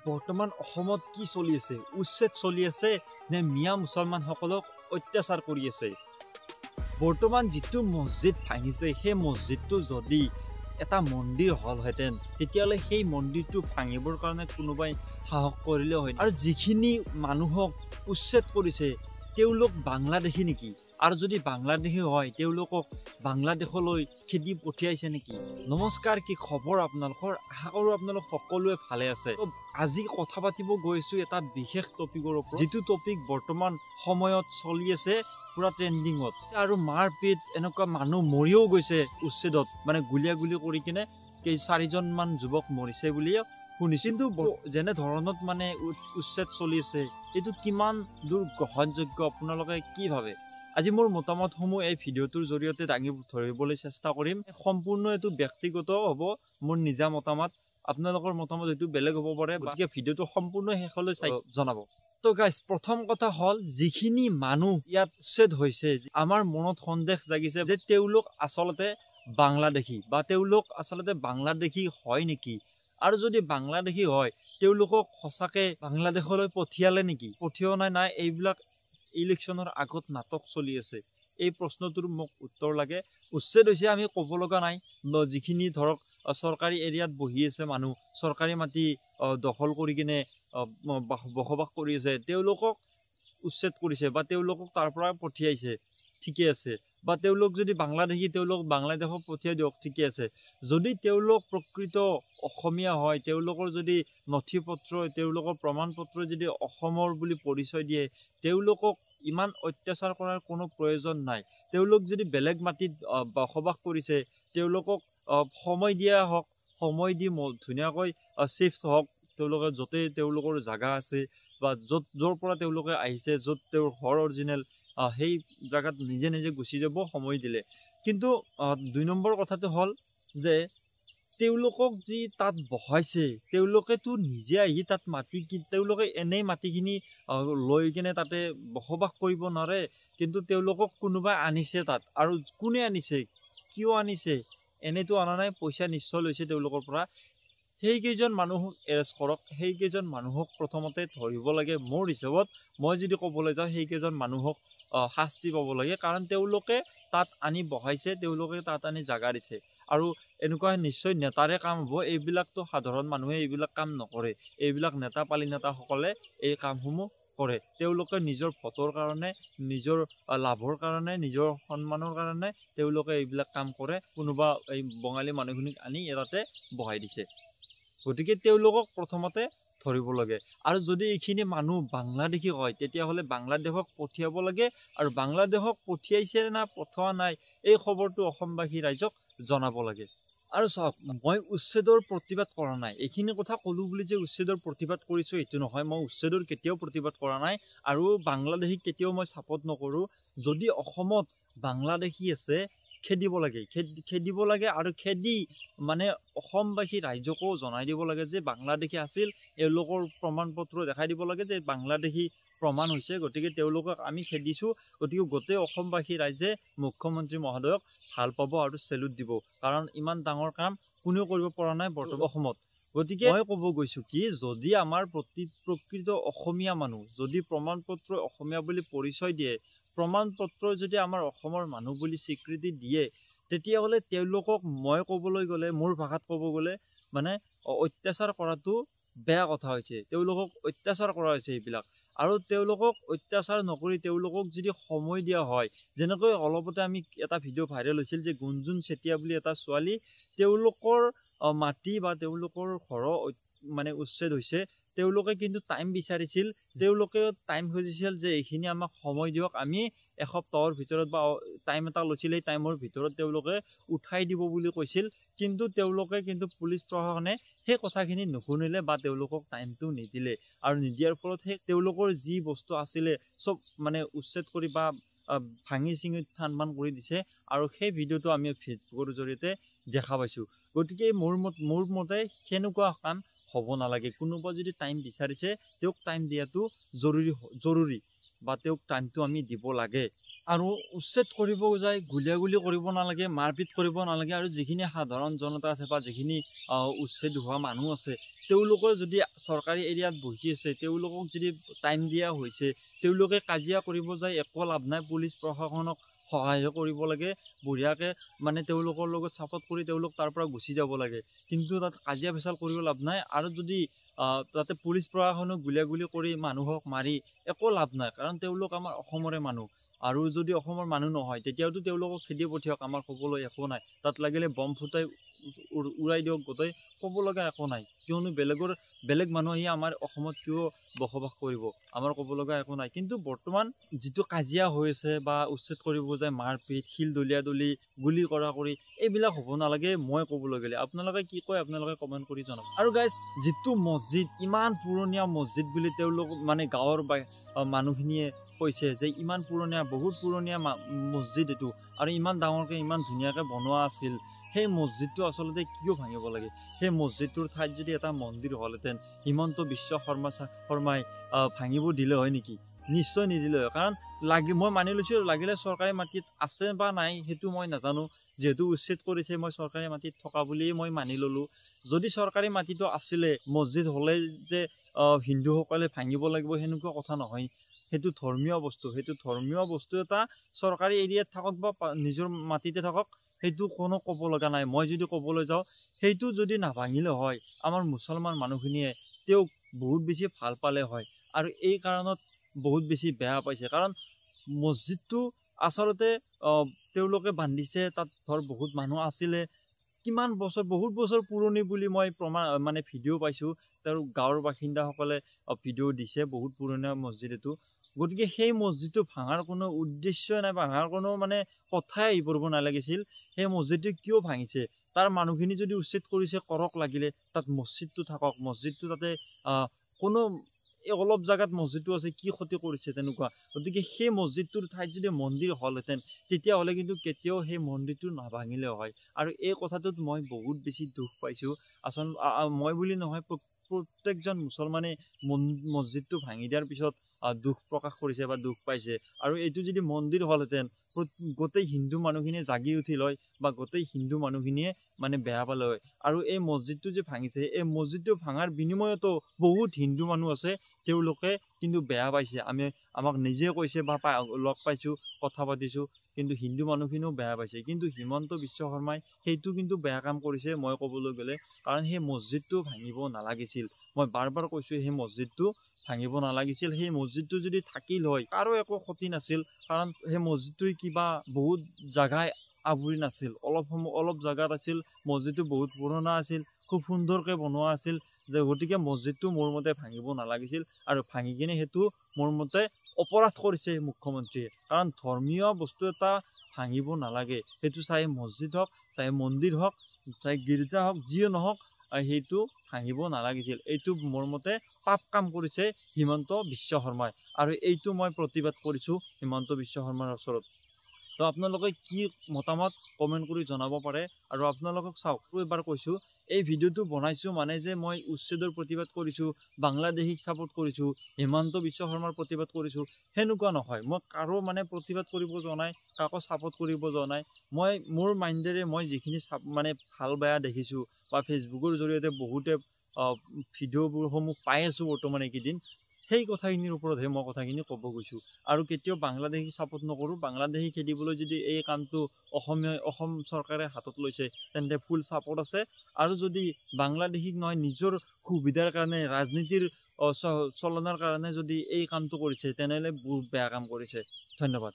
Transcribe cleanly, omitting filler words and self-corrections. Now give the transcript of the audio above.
বৰ্তমান অসমত কি চলি আছে? উচ্ছেদ চলি আছে নে মিয়া মুছলমানসকলক অত্যাচাৰ কৰি আছে? বৰ্তমান যিটো মছজিদ ভাঙিছে সেই মছজিদটো যদি এটা মন্দিৰ হলহেঁতেন তেতিয়াহ'লে সেই মন্দিৰটো ভাঙিবৰ কাৰণে কোনোবাই সাহস কৰিলেও হয়। আৰু যিখিনি মানুহক উচ্ছেদ কৰিছে তেওঁলোক বাংলাদেশী নেকি? আৰু যদি বাংলাদেশী হয় তেওঁলোকক বাংলাদেশলৈ খেদি পঠিয়াইছে নেকি? নমস্কাৰ, কি খবৰ আপোনালোকৰ? আশা কৰোঁ আপোনালোক সকলোৱে ভালে আছে। আজি কথা পাতিব গৈছো এটা বিশেষ টপিকৰ ওপৰত, যিটো টপিক বৰ্তমান সময়ত চলি আছে পুৰা ট্ৰেণ্ডিঙত। আৰু মাৰপিট এনেকুৱা মানুহ মৰিও গৈছে উচ্ছেদত, মানে গুলিয়াগুলি কৰি কিনে 4জন মান যুৱক মৰিছে বুলিয়ে শুনিছো। কিন্তু যেনে ধৰণত মানে উচ্ছেদ চলি আছে এইটো কিমান দূৰ গ্ৰহণযোগ্য আপোনালোকে কি ভাবে? আজি মোৰ মতামতসমূহ এই ভিডিঅ'টোৰ জৰিয়তে দাঙি ধৰিবলৈ চেষ্টা কৰিম। সম্পূৰ্ণ এইটো ব্যক্তিগত হ'ব, মোৰ নিজা মতামত। আপোনালোকৰ মতামত এইটো বেলেগ হ'ব পাৰে, গতিকে ভিডিঅ'টো সম্পূৰ্ণ শেষলৈ চাই জনাব। তো গাইজ, প্ৰথম কথা হ'ল যিখিনি মানুহ ইয়াত উচ্ছেদ হৈছে আমাৰ মনত সন্দেহ জাগিছে যে তেওঁলোক আচলতে বাংলাদেশী, বা তেওঁলোক আচলতে বাংলাদেশী হয় নেকি? আৰু যদি বাংলাদেশী হয় তেওঁলোকক সঁচাকে বাংলাদেশলৈ পঠিয়ালে নেকি? পঠিওৱা নাই এইবিলাক ইলেকশ্যনৰ আগত নাটক চলি আছে। এই প্ৰশ্নটোৰ মোক উত্তৰ লাগে। উচ্ছেদ হৈছে আমি ক'ব লগা নাই, যিখিনি ধৰক চৰকাৰী এৰিয়াত বহি আছে মানুহ, চৰকাৰী মাটি দখল কৰি কিনে বসবাস কৰি আছে, তেওঁলোকক উচ্ছেদ কৰিছে বা তেওঁলোকক তাৰ পৰা পঠিয়াইছে, ঠিকে আছে। বা তেওঁলোক যদি বাংলাদেশী তেওঁলোক বাংলাদেশক পঠিয়াই দিয়ক, ঠিকে আছে। যদি তেওঁলোক প্ৰকৃত অসমীয়া হয়, তেওঁলোকৰ যদি নথি পত্ৰ, তেওঁলোকৰ প্ৰমাণ পত্ৰ যদি অসমৰ বুলি পৰিচয় দিয়ে, তেওঁলোকক ইমান অত্যাচাৰ কৰাৰ কোনো প্ৰয়োজন নাই। তেওঁলোক যদি বেলেগ মাটিত বসবাস কৰিছে তেওঁলোকক সময় দিয়া হওক, সময় দি ধুনীয়াকৈ চিফ্ট হওক, তেওঁলোকে য'তে তেওঁলোকৰ জাগা আছে বা য'ৰ পৰা তেওঁলোকে আহিছে, য'ত তেওঁৰ ঘৰ অৰিজিনেল, সেই জাগাত নিজে নিজে গুচি যাব সময় দিলে। কিন্তু 2 নম্বৰ কথাটো হ'ল যে তেওঁলোকক যি তাত বহাইছে তেওঁলোকেতো নিজে আহি তাত তেওঁলোকে এনেই মাটিখিনি লৈ কিনে তাতে বসবাস কৰিব নোৱাৰে, কিন্তু তেওঁলোকক কোনোবাই আনিছে তাত। আৰু কোনে আনিছে, কিয় আনিছে? এনেতো অনা নাই, পইচা নিশ্চয় লৈছে তেওঁলোকৰ পৰা। সেইকেইজন মানুহক এৰেষ্ট কৰক, সেইকেইজন মানুহক প্ৰথমতে ধৰিব লাগে। মোৰ হিচাপত মই যদি ক'বলৈ যাওঁ সেইকেইজন মানুহক শাস্তি পাব লাগে, কাৰণ তেওঁলোকে তাত আনি বহাইছে, তেওঁলোকে তাত আনি জাগা দিছে। আৰু এনেকুৱা নিশ্চয় নেতাৰে কাম হ'ব, এইবিলাকতো সাধাৰণ মানুহে এইবিলাক কাম নকৰে। এইবিলাক নেতা নেতাসকলে এই কামসমূহ কৰে। তেওঁলোকে নিজৰ ভোটৰ কাৰণে, নিজৰ লাভৰ কাৰণে, নিজৰ সন্মানৰ কাৰণে তেওঁলোকে এইবিলাক কাম কৰে। কোনোবা এই বঙালী মানুহখিনিক আনি ইয়াতে বহাই দিছে, গতিকে তেওঁলোকক প্ৰথমতে ধৰিব লাগে। আৰু যদি এইখিনি মানুহ বাংলাদেশী হয় তেতিয়াহ'লে বাংলাদেশক পঠিয়াব লাগে, আৰু বাংলাদেশক পঠিয়াইছে না পঠোৱা নাই এই খবৰটো অসমবাসী ৰাইজক জনাব লাগে। আৰু চাওক, মই উচ্ছেদৰ প্ৰতিবাদ কৰা নাই, এইখিনি কথা ক'লো বুলি যে উচ্ছেদৰ প্ৰতিবাদ কৰিছোঁ এইটো নহয়। মই উচ্ছেদৰ কেতিয়াও প্ৰতিবাদ কৰা নাই, আৰু বাংলাদেশীক কেতিয়াও মই ছাপোৰ্ট নকৰোঁ। যদি অসমত বাংলাদেশী আছে খেদিব লাগে, খেদিব লাগে। আৰু খেদি মানে অসমবাসী ৰাইজকো জনাই দিব লাগে যে বাংলাদেশী আছিল, এওঁলোকৰ প্ৰমাণ পত্ৰ দেখাই দিব লাগে যে বাংলাদেশী প্ৰমাণ হৈছে, গতিকে তেওঁলোকক আমি খেদিছোঁ। গতিকে গোটেই অসমবাসী ৰাইজে মুখ্যমন্ত্ৰী মহোদয়ক ভাল পাব আৰু চেলুট দিব, কাৰণ ইমান ডাঙৰ কাম কোনেও কৰিব পৰা নাই বৰ্তমান অসমত। গতিকে মই ক'ব গৈছোঁ কি, যদি আমাৰ প্ৰকৃত অসমীয়া মানুহ যদি প্ৰমাণ পত্ৰ অসমীয়া বুলি পৰিচয় দিয়ে, প্ৰমাণ পত্ৰ যদি আমাৰ অসমৰ মানুহ বুলি স্বীকৃতি দিয়ে, তেতিয়াহ'লে তেওঁলোকক মই ক'বলৈ গ'লে, মোৰ ভাষাত ক'ব গ'লে মানে অত্যাচাৰ কৰাটো বেয়া কথা হৈছে। তেওঁলোকক অত্যাচাৰ কৰা হৈছে এইবিলাক। আৰু তেওঁলোকক অত্যাচাৰ নকৰি তেওঁলোকক যদি সময় দিয়া হয়, যেনেকৈ অলপতে আমি এটা ভিডিঅ' ভাইৰেল হৈছিল যে গুঞ্জুন চেতিয়া বুলি এটা ছোৱালী, তেওঁলোকৰ মাটি বা তেওঁলোকৰ ঘৰৰ মানে উচ্ছেদ হৈছে, তেওঁলোকে কিন্তু টাইম বিচাৰিছিল, তেওঁলোকে টাইম খুজিছিল যে এইখিনি আমাক সময় দিয়ক, আমি এসপ্তাহৰ ভিতৰত বা টাইম এটা লৈছিল, এই টাইমৰ ভিতৰত তেওঁলোকে উঠাই দিব বুলি কৈছিল। কিন্তু পুলিচ প্ৰশাসনে সেই কথাখিনি নুশুনিলে বা তেওঁলোকক টাইমটো নিদিলে, আৰু নিদিয়াৰ ফলত সেই তেওঁলোকৰ যি বস্তু আছিলে চব মানে উচ্ছেদ কৰি বা ভাঙি চিঙি থান কৰি দিছে। আৰু সেই ভিডিঅ'টো আমি ফেচবুকৰ জৰিয়তে দেখা পাইছোঁ। গতিকে মোৰ মতে সেনেকুৱা কাম হ'ব নালাগে। কোনোবা যদি টাইম বিচাৰিছে তেওঁক টাইম দিয়াটো জৰুৰী, বা তেওঁক টাইমটো আমি দিব লাগে। আৰু উচ্ছেদ কৰিব যায় গুলিয়াগুলি কৰিব নালাগে, মাৰপিট কৰিব নালাগে। আৰু যিখিনি সাধাৰণ জনতা আছে বা যিখিনি উচ্ছেদ হোৱা মানুহ আছে, তেওঁলোকৰ যদি চৰকাৰী এৰিয়াত বহি আছে, তেওঁলোকক যদি টাইম দিয়া হৈছে, তেওঁলোকে কাজিয়া কৰিব যায় একো লাভ নাই। পুলিচ প্ৰশাসনক সহায় কৰিব লাগে বঢ়িয়াকৈ, মানে তেওঁলোকৰ লগত ছাপৰ্ট কৰি তেওঁলোক তাৰ পৰা গুচি যাব লাগে। কিন্তু তাত কাজিয়া পেচাল কৰিব লাভ নাই। আৰু যদি তাতে পুলিচ প্ৰশাসনক গুলিয়াগুলি কৰি মানুহক মাৰি একো লাভ নাই, কাৰণ তেওঁলোক আমাৰ অসমৰে মানুহ। আৰু যদি অসমৰ মানুহ নহয়, তেতিয়াওতো তেওঁলোকক খেদি পঠিয়াওক, আমাৰ ক'বলৈ একো নাই। তাত লাগিলে বম ফুটাই উৰাই দিয়ক গোটেই, ক'ব লগা একো নাই। কিয়নো বেলেগ মানুহ আহি আমাৰ অসমত কিয় বসবাস কৰিব, আমাৰ ক'ব লগা একো নাই। কিন্তু বৰ্তমান যিটো কাজিয়া হৈ আছে বা উচ্ছেদ কৰিব যায় মাৰপিট, শিল দলিয়াদলি, গুলি কৰা কৰি, এইবিলাক হ'ব নালাগে মই ক'বলৈ গ'লে। আপোনালোকে কি কয় আপোনালোকে কমেণ্ট কৰি জনাব। আৰু গাইজ, যিটো মছজিদ ইমান পুৰণীয়া মছজিদ বুলি তেওঁলোক মানে গাঁৱৰ মানুহখিনিয়ে কৈছে যে ইমান পুৰণীয়া, বহুত পুৰণীয়া মছজিদ এইটো, আৰু ইমান ডাঙৰকৈ ইমান ধুনীয়াকৈ বনোৱা আছিল। সেই মছজিদটো আচলতে কিয় ভাঙিব লাগে? সেই মছজিদটোৰ ঠাইত যদি এটা মন্দিৰ হ'লহেঁতেন, হিমন্ত বিশ্ব শৰ্মাই ভাঙিব দিলে হয় নেকি? নিশ্চয় নিদিলে হয়। কাৰণ মই মানি লৈছোঁ, লাগিলে চৰকাৰী মাটিত আছে বা নাই সেইটো মই নাজানো, যিহেতু উচ্ছেদ কৰিছে মই চৰকাৰী মাটিত থকা বুলিয়েই মই মানি ল'লোঁ। যদি চৰকাৰী মাটিটো আছিলে, মছজিদ হ'লে যে হিন্দুসকলে ভাঙিব লাগিব সেনেকুৱা কথা নহয়। সেইটো ধৰ্মীয় বস্তু, সেইটো ধৰ্মীয় বস্তু এটা চৰকাৰী এৰিয়াত থাকক বা নিজৰ মাটিতে থাকক, সেইটো কোনো ক'ব লগা নাই। মই যদি ক'বলৈ যাওঁ, সেইটো যদি নাভাঙিলে হয়, আমাৰ মুছলমান মানুহখিনিয়ে তেওঁক বহুত বেছি ভাল পালে হয়। আৰু এই কাৰণত বহুত বেছি বেয়া পাইছে, কাৰণ মছজিদটো আচলতে তেওঁলোকে বান্ধিছে, তাত ধৰ বহুত মানুহ আছিলে, কিমান বছৰ, বহুত বছৰ পুৰণি বুলি মই মানে ভিডিঅ' পাইছোঁ। তেওঁৰ গাঁৱৰ বাসিন্দাসকলে ভিডিঅ' দিছে, বহুত পুৰণীয়া মছজিদ এইটো। গতিকে সেই মছজিদটো ভাঙাৰ কোনো উদ্দেশ্যই নাই, ভাঙাৰ কোনো মানে কথাই আহি পৰিব নালাগিছিল। সেই মছজিদটো কিয় ভাঙিছে? তাৰ মানুহখিনি যদি উচ্ছেদ কৰিছে কৰক, লাগিলে তাত মছজিদটো থাকক, মছজিদটো তাতে কোনো অলপ জেগাত মছজিদটো আছে, কি ক্ষতি কৰিছে তেনেকুৱা? গতিকে সেই মছজিদটোৰ ঠাইত যদি মন্দিৰ হ'লহেঁতেন, তেতিয়াহ'লে কিন্তু কেতিয়াও সেই মন্দিৰটো নাভাঙিলে হয়। আৰু এই কথাটোত মই বহুত বেছি দুখ পাইছোঁ। মই বুলি নহয়, প্ৰত্যেকজন মুছলমানে মছজিদটো ভাঙি দিয়াৰ পিছত দুখ প্ৰকাশ কৰিছে বা দুখ পাইছে। আৰু এইটো যদি মন্দিৰ হ'লহেঁতেন, গোটেই হিন্দু মানুহখিনিয়ে জাগি উঠিল হয়, বা গোটেই হিন্দু মানুহখিনিয়ে মানে বেয়া পালে হয়। আৰু এই মছজিদটো যে ভাঙিছে, এই মছজিদটো ভাঙাৰ বিনিময়তো বহুত হিন্দু মানুহ আছে, তেওঁলোকে কিন্তু বেয়া পাইছে। আমাক নিজে কৈছে বা লগ পাইছোঁ, কথা পাতিছোঁ, কিন্তু হিন্দু মানুহখিনিও বেয়া পাইছে। কিন্তু হিমন্ত বিশ্ব শৰ্মাই সেইটো কিন্তু বেয়া কাম কৰিছে মই ক'বলৈ গ'লে, কাৰণ সেই মছজিদটো ভাঙিব নালাগিছিল। মই বাৰ বাৰ কৈছোঁ, সেই মছজিদটো ভাঙিব নালাগিছিল। সেই মছজিদটো যদি থাকিল হয়, কাৰো একো ক্ষতি নাছিল, কাৰণ সেই মছজিদটোৱে কিবা বহুত জাগাই আৱৰি নাছিল, অলপ জাগাত আছিল। মছজিদটো বহুত পুৰণা আছিল, খুব সুন্দৰকৈ বনোৱা আছিল, গতিকে মছজিদটো মোৰ মতে ভাঙিব নালাগিছিল। আৰু ভাঙি কিনে সেইটো মোৰ মতে অপৰাধ কৰিছে মুখ্যমন্ত্ৰীয়ে, কাৰণ ধৰ্মীয় বস্তু এটা ভাঙিব নালাগে। সেইটো চাই মছজিদ হওক, চাই মন্দিৰ হওক, চাই গীৰ্জা হওক, যিয়ে নহওক, সেইটো ভাঙিব নালাগিছিল। এইটো মোৰ মতে পাপ কাম কৰিছে হিমন্ত বিশ্ব শৰ্মাই, আৰু এইটো মই প্ৰতিবাদ কৰিছোঁ হিমন্ত বিশ্ব শৰ্মাৰ ওচৰত। তো আপোনালোকে কি মতামত কমেণ্ট কৰি জনাব পাৰে। আৰু আপোনালোকক চাওক, এবাৰ কৈছোঁ, এই ভিডিঅ'টো বনাইছোঁ মানে যে মই উচ্ছেদৰ প্ৰতিবাদ কৰিছোঁ, বাংলাদেশীক ছাপোৰ্ট কৰিছোঁ, হিমন্ত বিশ্ব শৰ্মাৰ প্ৰতিবাদ কৰিছোঁ, সেনেকুৱা নহয়। মই কাৰো মানে প্ৰতিবাদ কৰিব যোৱা নাই, কাকো ছাপোৰ্ট কৰিব যোৱা নাই। মই মোৰ মাইণ্ডেৰে মই যিখিনি মানে ভাল বেয়া দেখিছোঁ, বা ফেচবুকৰ জৰিয়তে বহুতে ভিডিঅ'সমূহ পাই আছোঁ বৰ্তমান এইকেইদিন, সেই কথাখিনিৰ ওপৰতহে মই কথাখিনি ক'ব গৈছোঁ। আৰু কেতিয়াও বাংলাদেশী ছাপোৰ্ট নকৰোঁ। বাংলাদেশী খেদিবলৈ যদি এই কামটো অসম চৰকাৰে হাতত লৈছে, তেন্তে ফুল ছাপোৰ্ট আছে। আৰু যদি বাংলাদেশীক নহয়, নিজৰ সুবিধাৰ কাৰণে, ৰাজনীতিৰ চলনাৰ কাৰণে যদি এই কামটো কৰিছে, তেনেহ'লে বহুত বেয়া কাম কৰিছে। ধন্যবাদ।